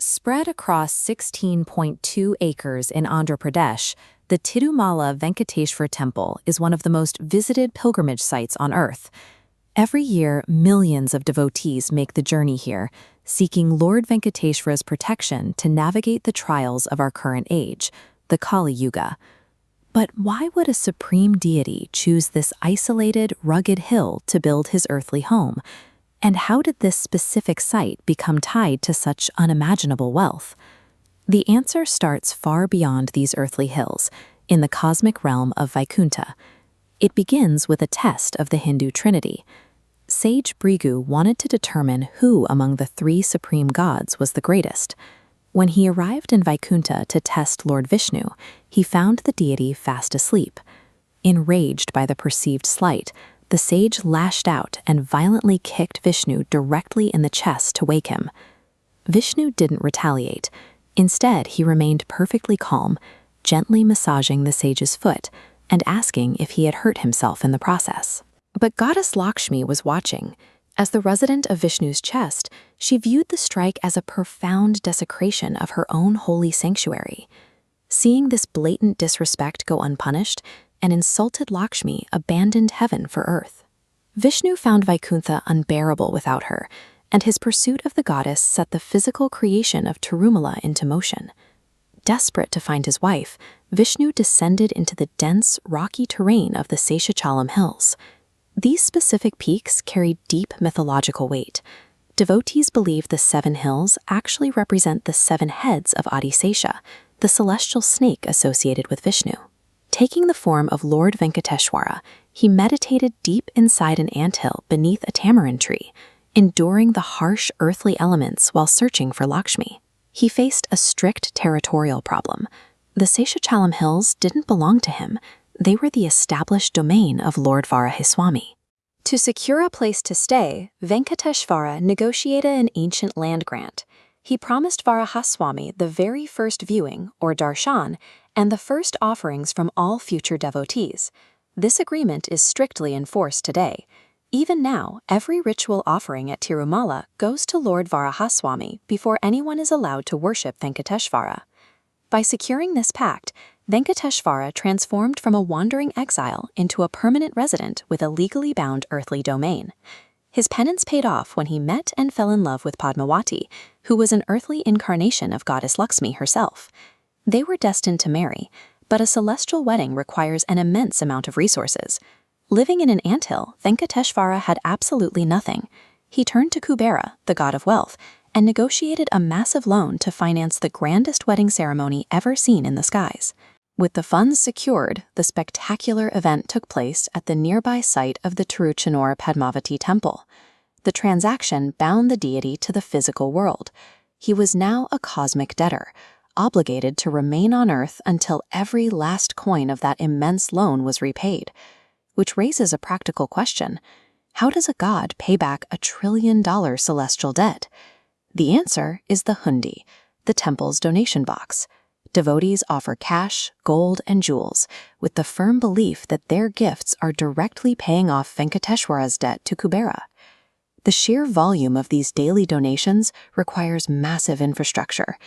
Spread across 16.2 acres in Andhra Pradesh, the Tirumala Venkateswara Temple is one of the most visited pilgrimage sites on Earth. Every year, millions of devotees make the journey here, seeking Lord Venkateswara's protection to navigate the trials of our current age, the Kali Yuga. But why would a supreme deity choose this isolated, rugged hill to build his earthly home? And how did this specific site become tied to such unimaginable wealth? The answer starts far beyond these earthly hills, in the cosmic realm of Vaikuntha. It begins with a test of the Hindu Trinity. Sage Brigu wanted to determine who among the three supreme gods was the greatest. When he arrived in Vaikuntha to test Lord Vishnu, he found the deity fast asleep. Enraged by the perceived slight, the sage lashed out and violently kicked Vishnu directly in the chest to wake him. Vishnu didn't retaliate. Instead, he remained perfectly calm, gently massaging the sage's foot and asking if he had hurt himself in the process. But goddess Lakshmi was watching. As the resident of Vishnu's chest, she viewed the strike as a profound desecration of her own holy sanctuary. Seeing this blatant disrespect go unpunished, an insulted Lakshmi abandoned heaven for earth. Vishnu found Vaikuntha unbearable without her, and his pursuit of the goddess set the physical creation of Tirumala into motion. Desperate to find his wife, Vishnu descended into the dense, rocky terrain of the Seshachalam hills. These specific peaks carry deep mythological weight. Devotees believe the 7 hills actually represent the 7 heads of Adisesha, the celestial snake associated with Vishnu. Taking the form of Lord Venkateswara, he meditated deep inside an anthill beneath a tamarind tree, enduring the harsh earthly elements while searching for Lakshmi. He faced a strict territorial problem. The Seshachalam hills didn't belong to him. They were the established domain of Lord Varaheswami. To secure a place to stay, Venkateshvara negotiated an ancient land grant. He promised Varaheswami the very first viewing, or darshan, and the first offerings from all future devotees. This agreement is strictly enforced today. Even now, every ritual offering at Tirumala goes to Lord Varaheswami before anyone is allowed to worship Venkateshvara. By securing this pact, Venkateshvara transformed from a wandering exile into a permanent resident with a legally bound earthly domain. His penance paid off when he met and fell in love with Padmavati, who was an earthly incarnation of goddess Lakshmi herself. They were destined to marry, but a celestial wedding requires an immense amount of resources. Living in an anthill, Venkateshvara had absolutely nothing. He turned to Kubera, the god of wealth, and negotiated a massive loan to finance the grandest wedding ceremony ever seen in the skies. With the funds secured, the spectacular event took place at the nearby site of the Tiruchenur Padmavati temple. The transaction bound the deity to the physical world. He was now a cosmic debtor, obligated to remain on Earth until every last coin of that immense loan was repaid. Which raises a practical question. How does a god pay back $1 trillion celestial debt? The answer is the hundi, the temple's donation box. Devotees offer cash, gold, and jewels, with the firm belief that their gifts are directly paying off Venkateshwara's debt to Kubera. The sheer volume of these daily donations requires massive infrastructure.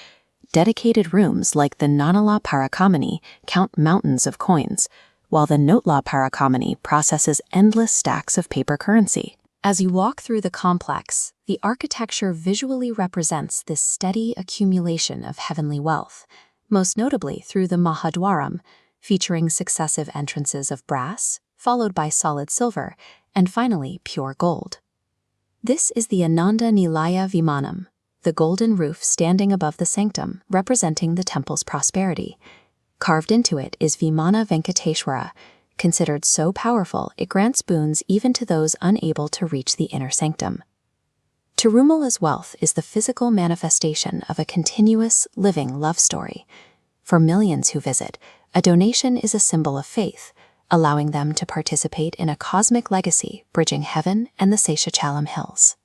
Dedicated rooms like the Nanala Parakamani count mountains of coins, while the Notla Parakamani processes endless stacks of paper currency. As you walk through the complex, the architecture visually represents this steady accumulation of heavenly wealth, most notably through the Mahadwaram, featuring successive entrances of brass, followed by solid silver, and finally pure gold. This is the Ananda Nilaya Vimanam, the golden roof standing above the sanctum, representing the temple's prosperity. Carved into it is Vimana Venkateshwara, considered so powerful it grants boons even to those unable to reach the inner sanctum. Tirumala's wealth is the physical manifestation of a continuous, living love story. For millions who visit, a donation is a symbol of faith, allowing them to participate in a cosmic legacy bridging heaven and the Seshachalam hills.